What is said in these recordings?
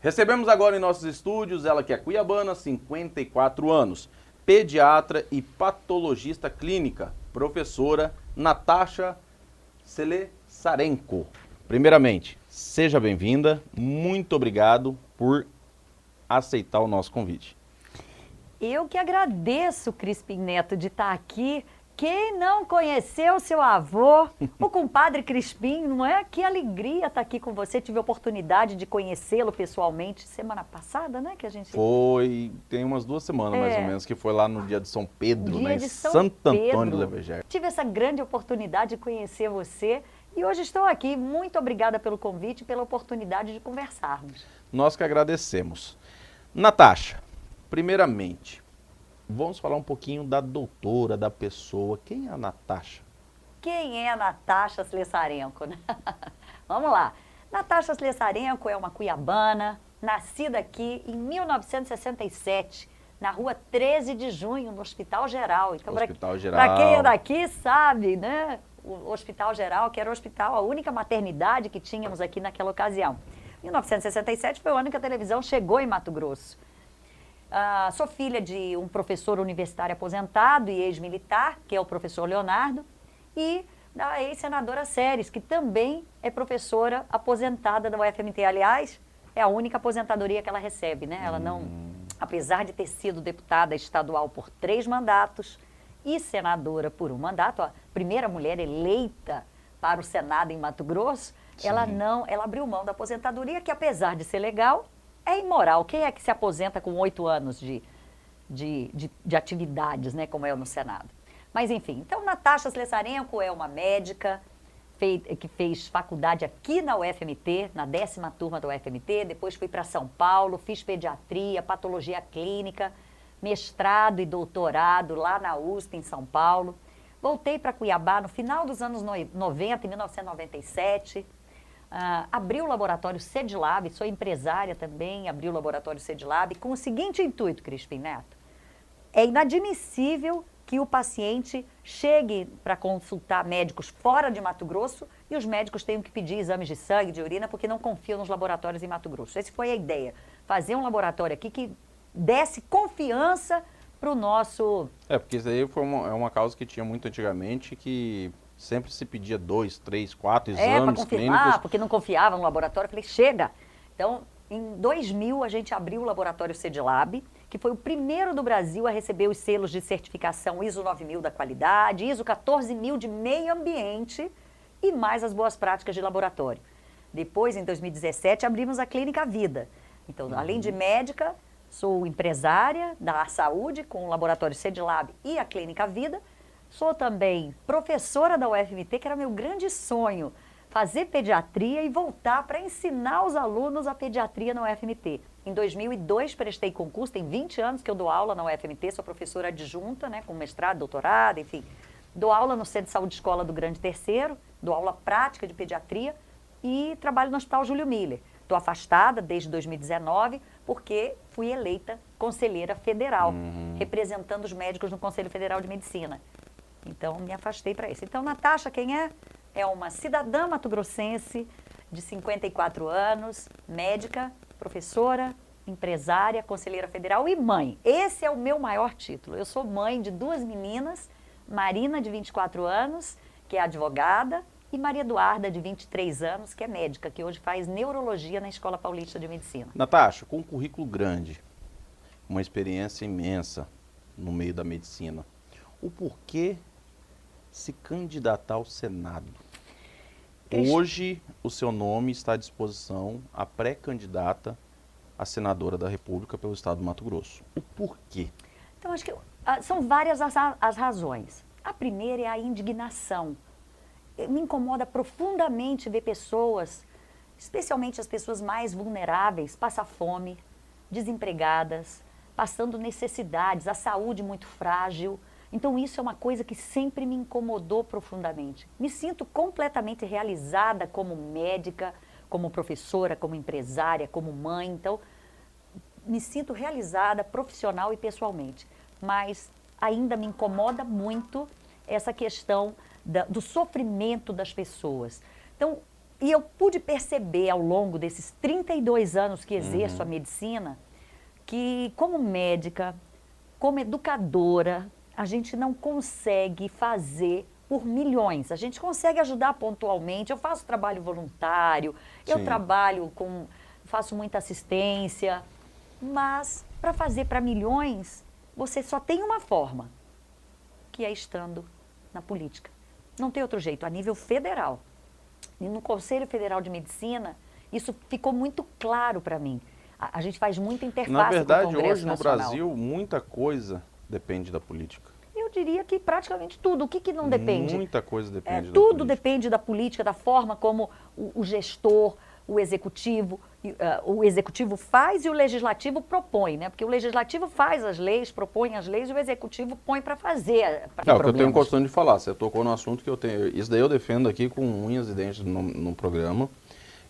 Recebemos agora em nossos estúdios ela que é cuiabana, 54 anos, pediatra e patologista clínica, professora Natasha Selesarenko. Primeiramente, seja bem-vinda, muito obrigado por aceitar o nosso convite. Eu que agradeço, Crispim Neto, de estar aqui. Quem não conheceu seu avô, o compadre Crispim, não é? Que alegria estar aqui com você. Tive a oportunidade de conhecê-lo pessoalmente semana passada, né? Que a gente... Foi, tem umas 2 semanas mais ou menos, que foi lá no dia de São Pedro, Dia né? de Em São Santo Pedro. Antônio do Leveger. Tive essa grande oportunidade de conhecer você e hoje estou aqui. Muito obrigada pelo convite e pela oportunidade de conversarmos. Nós que agradecemos. Natasha, primeiramente, vamos falar um pouquinho da doutora, da pessoa. Quem é a Natasha? Quem é a Natasha Selesarenko, né? Vamos lá. Natasha Selesarenko é uma cuiabana, nascida aqui em 1967, na rua 13 de junho, no Hospital Geral. Então, Hospital Geral. Para quem é daqui sabe, né? O Hospital Geral, que era o hospital, a única maternidade que tínhamos aqui naquela ocasião. 1967 foi o ano que a televisão chegou em Mato Grosso. Sou filha de um professor universitário aposentado e ex-militar, que é o professor Leonardo, e da ex-senadora Séries, que também é professora aposentada da UFMT. Aliás, é a única aposentadoria que ela recebe, né? Ela não, apesar de ter sido deputada estadual por 3 mandatos e senadora por 1 mandato, a primeira mulher eleita para o Senado em Mato Grosso, ela abriu mão da aposentadoria, que apesar de ser legal, é imoral. Quem é que se aposenta com 8 anos de atividades, né, como é no Senado? Mas enfim, então Natasha Selesarenko é uma médica que fez faculdade aqui na UFMT, na 10ª turma da UFMT, depois fui para São Paulo, fiz pediatria, patologia clínica, mestrado e doutorado lá na USP em São Paulo. Voltei para Cuiabá no final dos anos 90, em 1997, abri o laboratório CEDLAB, sou empresária também, abri o laboratório CEDLAB com o seguinte intuito, Crispim Neto: é inadmissível que o paciente chegue para consultar médicos fora de Mato Grosso e os médicos tenham que pedir exames de sangue, de urina, porque não confiam nos laboratórios em Mato Grosso. Essa foi a ideia, fazer um laboratório aqui que desse confiança para o nosso... Porque isso aí foi uma causa que tinha muito antigamente, que sempre se pedia 2, 3, 4 exames clínicos. Porque não confiava no laboratório. Eu falei, chega! Então, em 2000, a gente abriu o laboratório CEDLAB, que foi o primeiro do Brasil a receber os selos de certificação ISO 9000 da qualidade, ISO 14000 de meio ambiente e mais as boas práticas de laboratório. Depois, em 2017, abrimos a Clínica Vida. Então, além de médica, sou empresária da saúde com o laboratório CEDLAB e a Clínica Vida. Sou também professora da UFMT, que era meu grande sonho, fazer pediatria e voltar para ensinar os alunos a pediatria na UFMT. Em 2002 prestei concurso, tem 20 anos que eu dou aula na UFMT, sou professora adjunta, né, com mestrado, doutorado, enfim. Dou aula no Centro de Saúde Escola do Grande Terceiro, dou aula prática de pediatria e trabalho no Hospital Júlio Miller. Estou afastada desde 2019 porque fui eleita conselheira federal, representando os médicos no Conselho Federal de Medicina. Então, me afastei para isso. Então, Natasha, quem é? É uma cidadã mato-grossense de 54 anos, médica, professora, empresária, conselheira federal e mãe. Esse é o meu maior título. Eu sou mãe de 2 meninas, Marina, de 24 anos, que é advogada, e Maria Eduarda, de 23 anos, que é médica, que hoje faz neurologia na Escola Paulista de Medicina. Natasha, com um currículo grande, uma experiência imensa no meio da medicina, o porquê se candidatar ao Senado? Hoje, o seu nome está à disposição a pré-candidata a senadora da República pelo Estado do Mato Grosso. O porquê? Então, acho que são várias as razões. A primeira é a indignação. Me incomoda profundamente ver pessoas, especialmente as pessoas mais vulneráveis, passar fome, desempregadas, passando necessidades, a saúde muito frágil. Então isso é uma coisa que sempre me incomodou profundamente. Me sinto completamente realizada como médica, como professora, como empresária, como mãe. Então me sinto realizada profissional e pessoalmente. Mas ainda me incomoda muito essa questão do sofrimento das pessoas. Então, E eu pude perceber ao longo desses 32 anos que exerço a medicina, que como médica, como educadora, a gente não consegue fazer por milhões. A gente consegue ajudar pontualmente. Eu faço trabalho voluntário, eu Sim. faço muita assistência, mas para fazer para milhões, você só tem uma forma, que é estando na política. Não tem outro jeito, a nível federal. E no Conselho Federal de Medicina, isso ficou muito claro para mim. A gente faz muita interface Na com o verdade, Congresso hoje no Nacional. Brasil, muita coisa depende da política. Eu diria que praticamente tudo. O que não depende? Muita coisa depende da Tudo política. depende da política, da forma como o gestor, o executivo faz e o legislativo propõe, né? Porque o legislativo faz as leis, propõe as leis e o executivo põe para fazer. É o que eu tenho costume de falar. Você tocou no assunto que eu tenho. Isso daí eu defendo aqui com unhas e dentes no programa.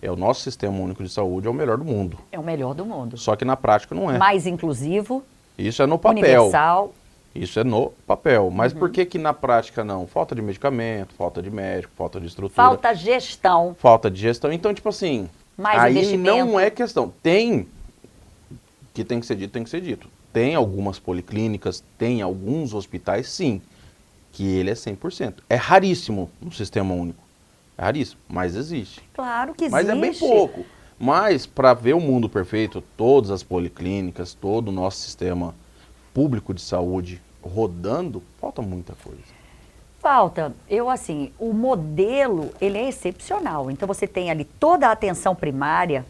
O nosso sistema único de saúde é o melhor do mundo. É o melhor do mundo. Só que na prática não é. Mais inclusivo, Isso é no papel. universal. Isso é no papel. Mas por que na prática não? Falta de medicamento, falta de médico, falta de estrutura. Falta gestão. Falta de gestão. Então, tipo assim, Mais aí investimento. não é questão. Tem que tem que ser dito, tem que ser dito. Tem algumas policlínicas, tem alguns hospitais, sim, que ele é 100%. É raríssimo no sistema único. É raríssimo, mas existe. Claro que existe. Mas é bem pouco. Mas para ver o mundo perfeito, todas as policlínicas, todo o nosso sistema público de saúde rodando, falta muita coisa. Falta. O modelo, ele é excepcional. Então, você tem ali toda a atenção primária,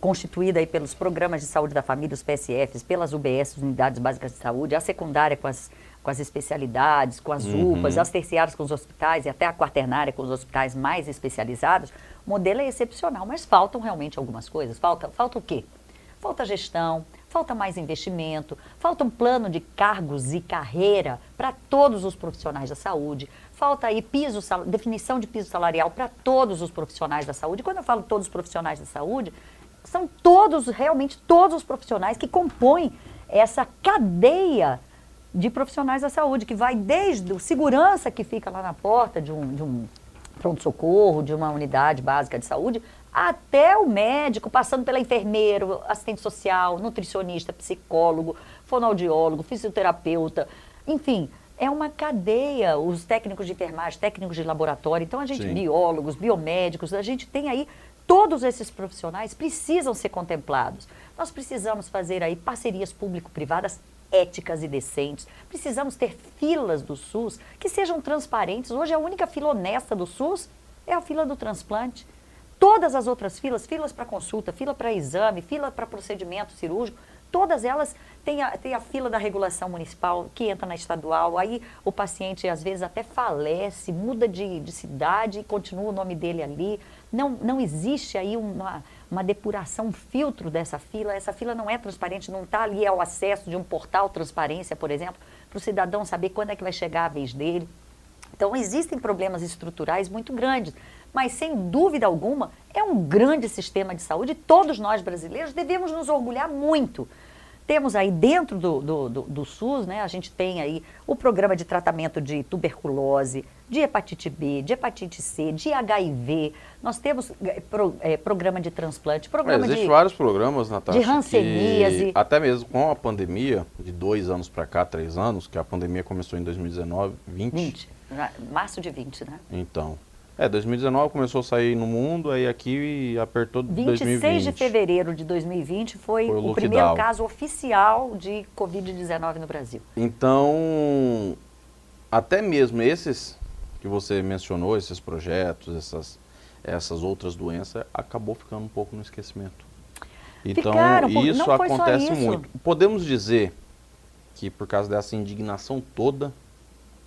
constituída aí pelos programas de saúde da família, os PSFs, pelas UBS, Unidades Básicas de Saúde, a secundária com as especialidades, com as UPAs, as terciárias com os hospitais e até a quaternária com os hospitais mais especializados. O modelo é excepcional, mas faltam realmente algumas coisas. Falta o quê? Falta gestão, falta mais investimento, falta um plano de cargos e carreira para todos os profissionais da saúde, falta aí definição de piso salarial para todos os profissionais da saúde. Quando eu falo todos os profissionais da saúde, são realmente todos os profissionais que compõem essa cadeia de profissionais da saúde, que vai desde o segurança que fica lá na porta de um pronto-socorro, de uma unidade básica de saúde, até o médico, passando pela enfermeiro, assistente social, nutricionista, psicólogo, fonoaudiólogo, fisioterapeuta, enfim, é uma cadeia, os técnicos de enfermagem, técnicos de laboratório, então a gente, Sim. biólogos, biomédicos, a gente tem aí, todos esses profissionais precisam ser contemplados. Nós precisamos fazer aí parcerias público-privadas éticas e decentes. Precisamos ter filas do SUS que sejam transparentes. Hoje a única fila honesta do SUS é a fila do transplante. Todas as outras filas para consulta, fila para exame, fila para procedimento cirúrgico, todas elas têm a fila da regulação municipal que entra na estadual. Aí o paciente às vezes até falece, muda de cidade e continua o nome dele ali. Não existe aí uma depuração, um filtro dessa fila. Essa fila não é transparente, não está ali ao acesso de um portal transparência, por exemplo, para o cidadão saber quando é que vai chegar a vez dele. Então, existem problemas estruturais muito grandes, mas, sem dúvida alguma, é um grande sistema de saúde e todos nós brasileiros devemos nos orgulhar muito. Temos aí dentro do SUS, né, a gente tem aí o programa de tratamento de tuberculose, de hepatite B, de hepatite C, de HIV, nós temos programa de transplante, programa Existem vários programas, Natasha, de hanseníase. Até mesmo com a pandemia, de 2 anos para cá, 3 anos, que a pandemia começou em 2019, 20. Março de 20, né? Então, 2019 começou a sair no mundo, aí aqui apertou 26 2020. de fevereiro de 2020 foi o primeiro caso oficial de Covid-19 no Brasil. Então, até mesmo esses que você mencionou, esses projetos, essas outras doenças, acabou ficando um pouco no esquecimento. Então, isso acontece muito. Podemos dizer que por causa dessa indignação toda,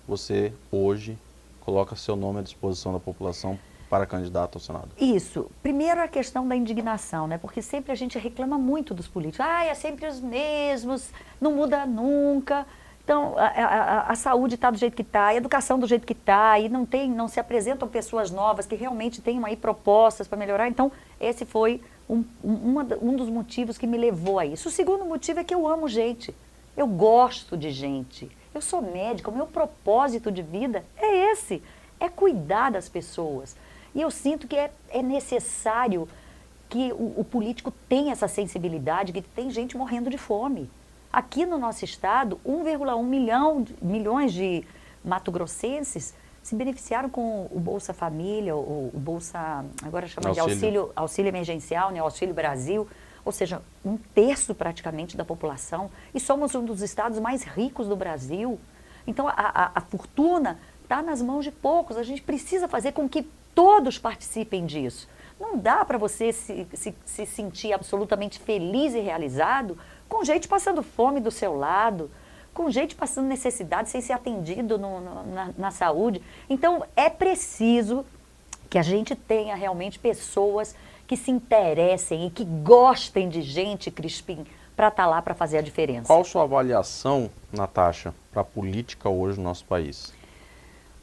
você hoje coloca seu nome à disposição da população para candidato ao Senado. Isso. Primeiro a questão da indignação, né? Porque sempre a gente reclama muito dos políticos. É sempre os mesmos, não muda nunca. Então, a saúde está do jeito que está, a educação do jeito que está, e não se apresentam pessoas novas que realmente tenham aí propostas para melhorar. Então, esse foi um dos motivos que me levou a isso. O segundo motivo é que eu amo gente. Eu gosto de gente. Eu sou médica, o meu propósito de vida é esse, é cuidar das pessoas. E eu sinto que é necessário que o político tenha essa sensibilidade, que tem gente morrendo de fome. Aqui no nosso estado, 1,1 milhões de mato-grossenses se beneficiaram com o Bolsa Família, o Bolsa, agora chama de auxílio emergencial, né, Auxílio Brasil, ou seja, 1/3 praticamente da população, e somos um dos estados mais ricos do Brasil. Então a fortuna está nas mãos de poucos, a gente precisa fazer com que todos participem disso. Não dá para você se sentir absolutamente feliz e realizado com gente passando fome do seu lado, com gente passando necessidade sem ser atendido na saúde. Então, é preciso que a gente tenha realmente pessoas que se interessem e que gostem de gente, Crispim, para estar lá para fazer a diferença. Qual a sua avaliação, Natasha, para a política hoje no nosso país?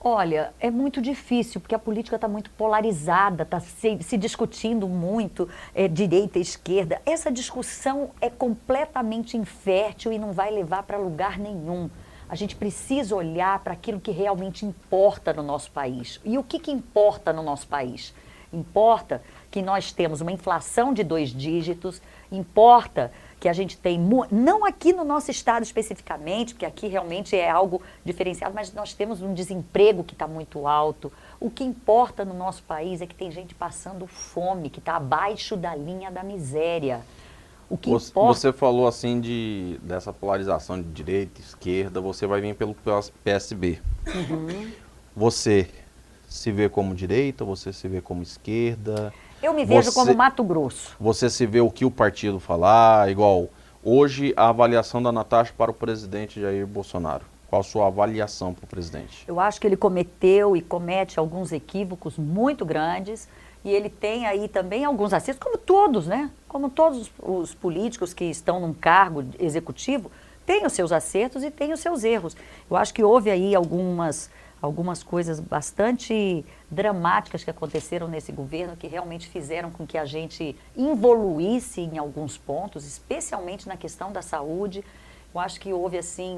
Olha, é muito difícil, porque a política está muito polarizada, está se discutindo muito direita e esquerda. Essa discussão é completamente infértil e não vai levar para lugar nenhum. A gente precisa olhar para aquilo que realmente importa no nosso país. E o que importa no nosso país? Importa que nós temos uma inflação de 2 dígitos, importa que a gente tem, não aqui no nosso estado especificamente, porque aqui realmente é algo diferenciado, mas nós temos um desemprego que está muito alto. O que importa no nosso país é que tem gente passando fome, que está abaixo da linha da miséria. O que importa... Você falou assim dessa polarização de direita, esquerda, você vai vir pelo PSB. Uhum. Você se vê como direita, você se vê como esquerda? Eu me vejo como Mato Grosso. Você se vê o que o partido falar, igual hoje a avaliação da Natasha para o presidente Jair Bolsonaro. Qual a sua avaliação para o presidente? Eu acho que ele cometeu e comete alguns equívocos muito grandes e ele tem aí também alguns acertos, como todos, né? Como todos os políticos que estão num cargo executivo, têm os seus acertos e têm os seus erros. Eu acho que houve aí algumas coisas bastante dramáticas que aconteceram nesse governo que realmente fizeram com que a gente evoluísse em alguns pontos, especialmente na questão da saúde. Eu acho que houve assim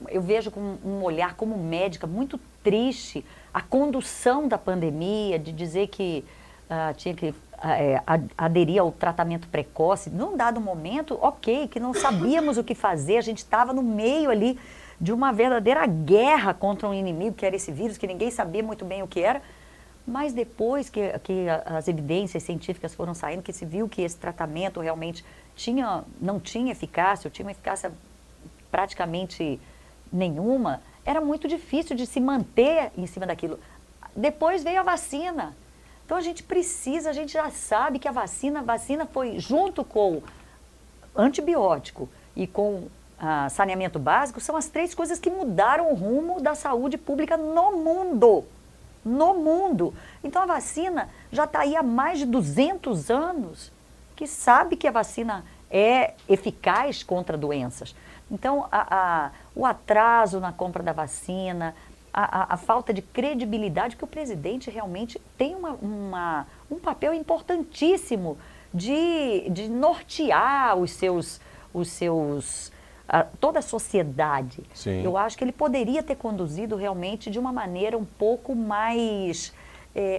eu vejo com um olhar como médica muito triste a condução da pandemia, de dizer que tinha que aderir ao tratamento precoce. Num dado momento, ok, que não sabíamos o que fazer, a gente estava no meio ali de uma verdadeira guerra contra um inimigo, que era esse vírus, que ninguém sabia muito bem o que era, mas depois que as evidências científicas foram saindo, que se viu que esse tratamento realmente não tinha eficácia, ou tinha uma eficácia praticamente nenhuma, era muito difícil de se manter em cima daquilo. Depois veio a vacina. Então a gente já sabe que a vacina foi junto com antibiótico e com saneamento básico, são as 3 coisas que mudaram o rumo da saúde pública no mundo. No mundo. Então a vacina já está aí há mais de 200 anos, que sabe que a vacina é eficaz contra doenças. Então o atraso na compra da vacina, a falta de credibilidade, que o presidente realmente tem um papel importantíssimo de nortear toda a sociedade. Sim. Eu acho que ele poderia ter conduzido realmente de uma maneira um pouco mais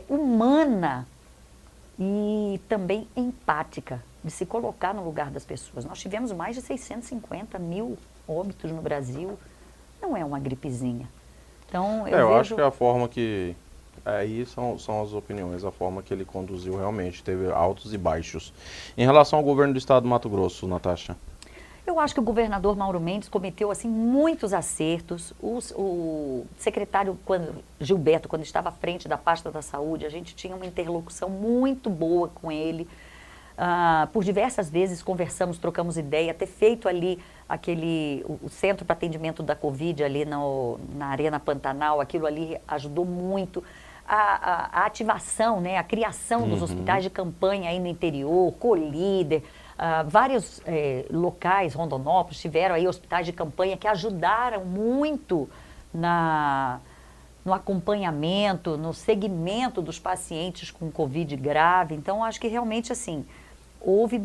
humana e também empática, de se colocar no lugar das pessoas. Nós tivemos mais de 650 mil óbitos no Brasil. Não é uma gripezinha. Então, eu acho que a forma que... Aí são as opiniões, a forma que ele conduziu realmente, teve altos e baixos. Em relação ao governo do estado do Mato Grosso, Natasha? Eu acho que o governador Mauro Mendes cometeu assim, muitos acertos. O secretário Gilberto, quando estava à frente da pasta da saúde, a gente tinha uma interlocução muito boa com ele. Por diversas vezes conversamos, trocamos ideia, ter feito ali o centro para atendimento da Covid ali na Arena Pantanal, aquilo ali ajudou muito. A ativação, né, a criação dos hospitais de campanha aí no interior, Colíder, vários locais, Rondonópolis, tiveram aí hospitais de campanha que ajudaram muito no acompanhamento, no segmento dos pacientes com Covid grave. Então, acho que realmente, assim, houve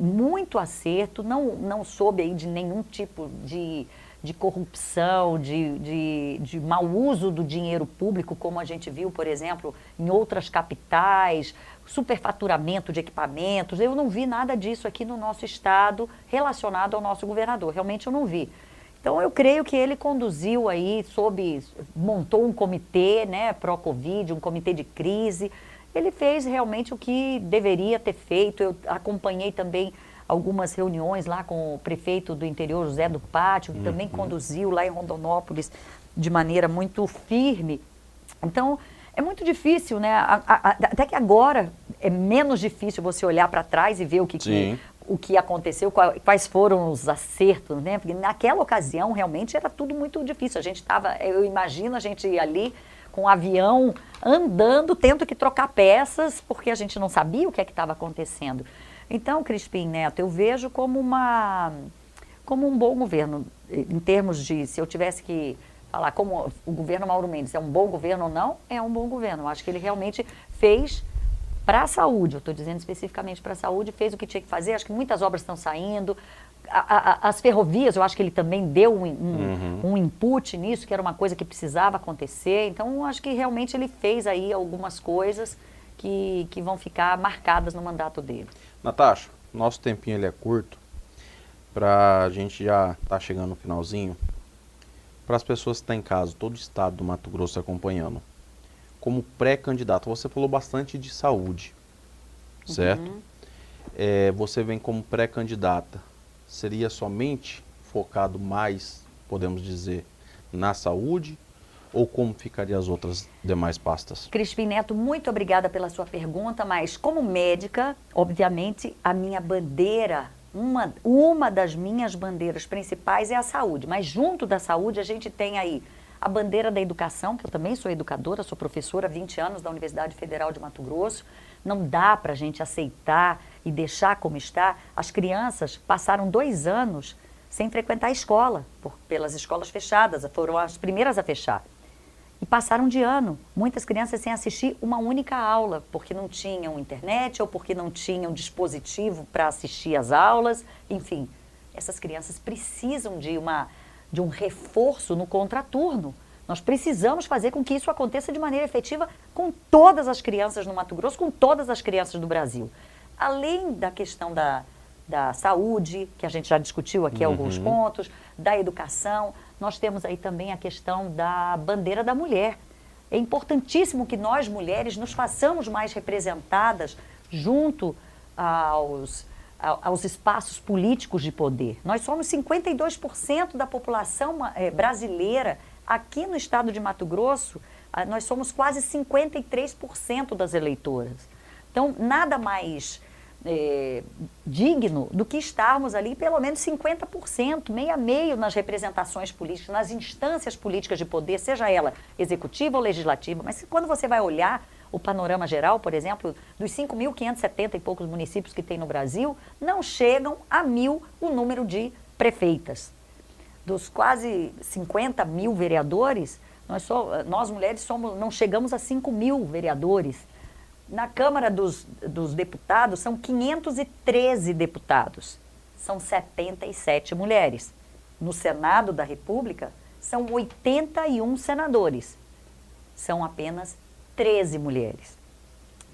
muito acerto, não soube aí de nenhum tipo de de corrupção, de mau uso do dinheiro público, como a gente viu, por exemplo, em outras capitais, superfaturamento de equipamentos. Eu não vi nada disso aqui no nosso estado relacionado ao nosso governador, realmente eu não vi. Então eu creio que ele conduziu aí, montou um comitê, né, pró-Covid, um comitê de crise. Ele fez realmente o que deveria ter feito. Eu acompanhei também algumas reuniões lá com o prefeito do interior, José do Pátio, que também conduziu lá em Rondonópolis de maneira muito firme. Então, é muito difícil, né? Até que agora é menos difícil você olhar para trás e ver o que aconteceu, quais foram os acertos, né? Porque naquela ocasião realmente era tudo muito difícil. A gente estava, eu imagino a gente ir ali com um avião andando, tendo que trocar peças, porque a gente não sabia o que é que estava acontecendo. Então, Crispim Neto, eu vejo como um bom governo, em termos de, se eu tivesse que falar como o governo Mauro Mendes é um bom governo ou não, é um bom governo. Eu acho que ele realmente fez para a saúde, eu estou dizendo especificamente para a saúde, fez o que tinha que fazer. Acho que muitas obras estão saindo. As ferrovias, eu acho que ele também deu um input nisso, que era uma coisa que precisava acontecer. Então, eu acho que realmente ele fez aí algumas coisas que vão ficar marcadas no mandato dele. Natasha, nosso tempinho ele é curto, a gente já tá chegando no finalzinho. Para as pessoas que estão em casa, todo o estado do Mato Grosso acompanhando, como pré-candidato, você falou bastante de saúde, certo? Você vem como pré-candidata, seria somente focado mais, podemos dizer, na saúde? Ou como ficaria as outras demais pastas? Crispim Neto, muito obrigada pela sua pergunta, mas como médica, obviamente, a minha bandeira, uma das minhas bandeiras principais é a saúde. Mas junto da saúde a gente tem aí a bandeira da educação, que eu também sou educadora, sou professora há 20 anos da Universidade Federal de Mato Grosso. Não dá para a gente aceitar e deixar como está. As crianças passaram 2 anos sem frequentar a escola, pelas escolas fechadas, foram as primeiras a fechar. E passaram de ano, muitas crianças sem assistir uma única aula, porque não tinham internet ou porque não tinham dispositivo para assistir às aulas. Enfim, essas crianças precisam de um reforço no contraturno. Nós precisamos fazer com que isso aconteça de maneira efetiva com todas as crianças no Mato Grosso, com todas as crianças do Brasil. Além da questão da saúde, que a gente já discutiu aqui alguns pontos, da educação, nós temos aí também a questão da bandeira da mulher. É importantíssimo que nós, mulheres, nos façamos mais representadas junto aos espaços políticos de poder. Nós somos 52% da população brasileira. Aqui no estado de Mato Grosso, nós somos quase 53% das eleitoras. Então, nada mais digno do que estarmos ali pelo menos 50%, meio a meio nas representações políticas, nas instâncias políticas de poder, seja ela executiva ou legislativa. Mas quando você vai olhar o panorama geral, por exemplo, dos 5.570 e poucos municípios que tem no Brasil, não chegam a 1.000 o número de prefeitas. Dos quase 50 mil vereadores, nós mulheres não chegamos a 5.000 vereadores. Na Câmara dos Deputados, são 513 deputados, são 77 mulheres. No Senado da República, são 81 senadores, são apenas 13 mulheres.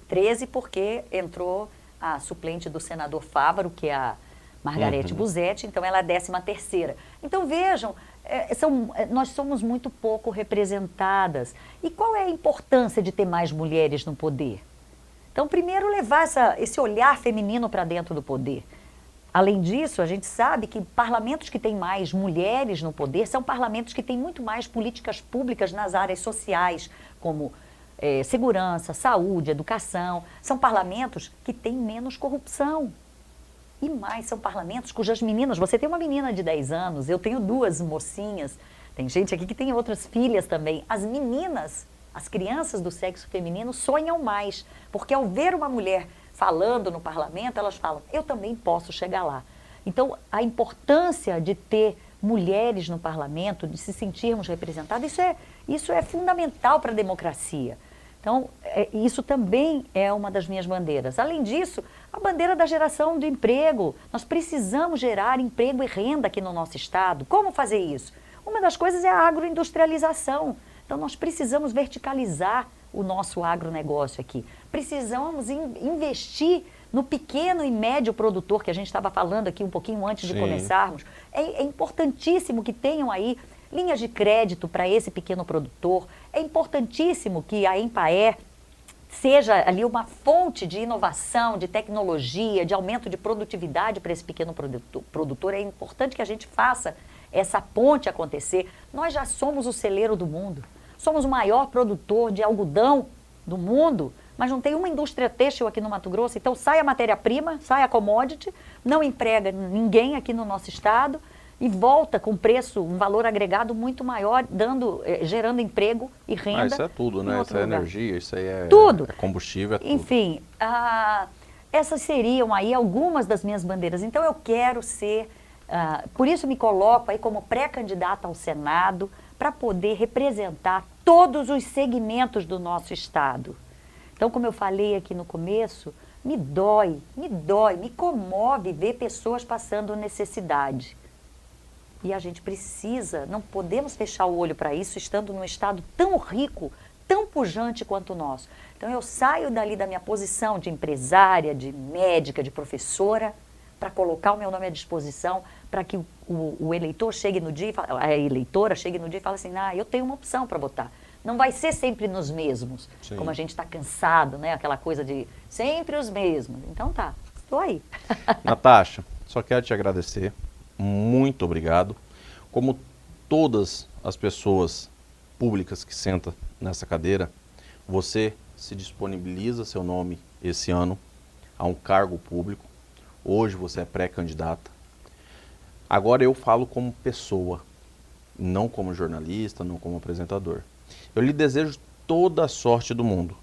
13 porque entrou a suplente do senador Fávaro, que é a Margarete Busetti, então ela é a 13ª. Então vejam, nós somos muito pouco representadas. E qual é a importância de ter mais mulheres no poder? Então, primeiro, levar esse olhar feminino para dentro do poder. Além disso, a gente sabe que parlamentos que têm mais mulheres no poder são parlamentos que têm muito mais políticas públicas nas áreas sociais, como segurança, saúde, educação. São parlamentos que têm menos corrupção. E mais, são parlamentos cujas meninas... Você tem uma menina de 10 anos, eu tenho 2 mocinhas, tem gente aqui que tem outras filhas também. As meninas... As crianças do sexo feminino sonham mais, porque ao ver uma mulher falando no parlamento, elas falam, eu também posso chegar lá. Então, a importância de ter mulheres no parlamento, de se sentirmos representadas, isso é fundamental para a democracia. Então, isso também é uma das minhas bandeiras. Além disso, A bandeira da geração de emprego. Nós precisamos gerar emprego e renda aqui no nosso estado. Como fazer isso? Uma das coisas é a agroindustrialização. Então, nós precisamos verticalizar o nosso agronegócio aqui. Precisamos investir no pequeno e médio produtor, que a gente estava falando aqui um pouquinho antes de começarmos. É importantíssimo que tenham aí linhas de crédito para esse pequeno produtor. É importantíssimo que a Empaer seja ali uma fonte de inovação, de tecnologia, de aumento de produtividade para esse pequeno produtor. É importante que a gente faça essa ponte acontecer. Nós já somos o celeiro do mundo. Somos o maior produtor de algodão do mundo, mas não tem uma indústria têxtil aqui no Mato Grosso. Então sai a matéria-prima, sai a commodity, não emprega ninguém aqui no nosso estado e volta com preço, um valor agregado muito maior, gerando emprego e renda. Isso é tudo, né? Isso é energia, isso aí é, tudo. É combustível, é tudo. Enfim, essas seriam aí algumas das minhas bandeiras. Então eu quero ser, por isso me coloco aí como pré-candidata ao Senado, para poder representar todos os segmentos do nosso estado. Então, como eu falei aqui no começo, me dói, me comove ver pessoas passando necessidade. E a gente precisa, não podemos fechar o olho para isso, estando num estado tão rico, tão pujante quanto o nosso. Então, eu saio dali da minha posição de empresária, de médica, de professora, para colocar o meu nome à disposição, para que o eleitor chegue no dia, a eleitora chegue no dia e fale assim, eu tenho uma opção para votar. Não vai ser sempre nos mesmos, Sim. Como a gente está cansado, né? Aquela coisa de sempre os mesmos. Então tá, estou aí. Natasha, só quero te agradecer, muito obrigado. Como todas as pessoas públicas que sentam nessa cadeira, você se disponibiliza seu nome esse ano a um cargo público. Hoje você é pré-candidata. Agora eu falo como pessoa, não como jornalista, não como apresentador. Eu lhe desejo toda a sorte do mundo.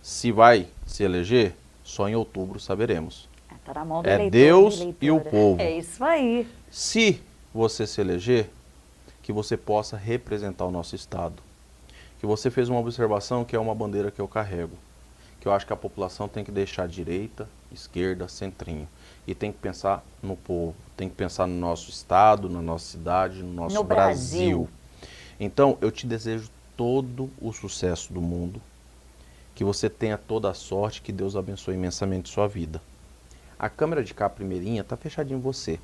Se vai se eleger, só em outubro saberemos. Tá na mão do é eleitor, Deus e o povo. É isso aí. Se você se eleger, que você possa representar o nosso estado. Que você fez uma observação que é uma bandeira que eu carrego. Que eu acho que a população tem que deixar direita, esquerda, centrinho. E tem que pensar no povo, tem que pensar no nosso estado, na nossa cidade, no nosso Brasil. Então, eu te desejo todo o sucesso do mundo, que você tenha toda a sorte, que Deus abençoe imensamente sua vida. A câmera de cá, primeirinha, está fechadinha em você.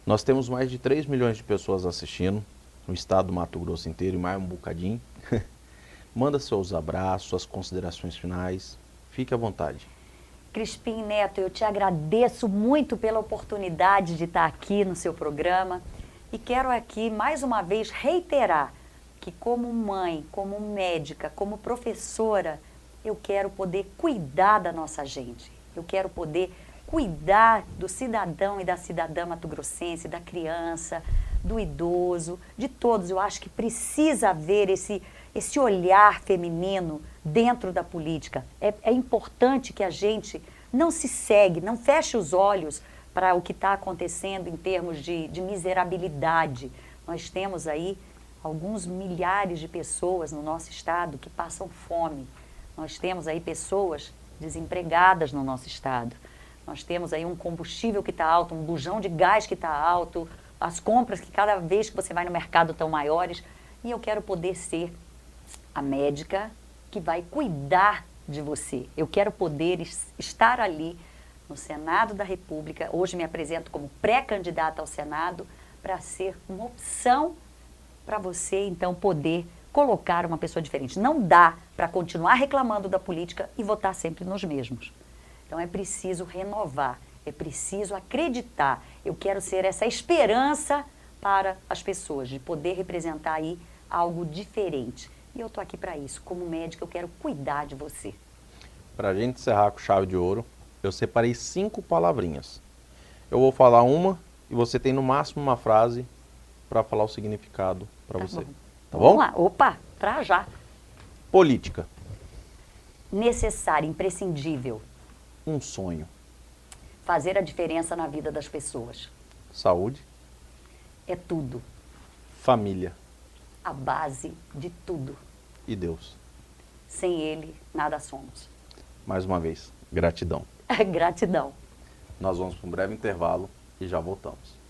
Nós temos mais de 3 milhões de pessoas assistindo, no estado do Mato Grosso inteiro e mais um bocadinho. Manda seus abraços, suas considerações finais, fique à vontade. Crispim Neto, eu te agradeço muito pela oportunidade de estar aqui no seu programa e quero aqui mais uma vez reiterar que como mãe, como médica, como professora, eu quero poder cuidar da nossa gente. Eu quero poder cuidar do cidadão e da cidadã mato-grossense, da criança, do idoso, de todos. Eu acho que precisa haver esse olhar feminino dentro da política. É importante que a gente não se segue, não feche os olhos para o que está acontecendo em termos de miserabilidade. Nós temos aí alguns milhares de pessoas no nosso estado que passam fome. Nós temos aí pessoas desempregadas no nosso estado. Nós temos aí um combustível que está alto, um bujão de gás que está alto, as compras que cada vez que você vai no mercado estão maiores. E eu quero poder ser a médica que vai cuidar de você. Eu quero poder estar ali no Senado da República. Hoje me apresento como pré-candidata ao Senado para ser uma opção para você, então, poder colocar uma pessoa diferente. Não dá para continuar reclamando da política e votar sempre nos mesmos. Então é preciso renovar, é preciso acreditar. Eu quero ser essa esperança para as pessoas, de poder representar aí algo diferente. E eu estou aqui para isso. Como médica, eu quero cuidar de você. Para a gente encerrar com chave de ouro, eu separei 5 palavrinhas. Eu vou falar uma e você tem no máximo uma frase para falar o significado para você. Bom. Tá bom? Vamos lá. Opa, para já. Política. Necessário, imprescindível. Um sonho. Fazer a diferença na vida das pessoas. Saúde. É tudo. Família. A base de tudo. E Deus. Sem ele, nada somos. Mais uma vez, gratidão. Gratidão. Nós vamos para um breve intervalo e já voltamos.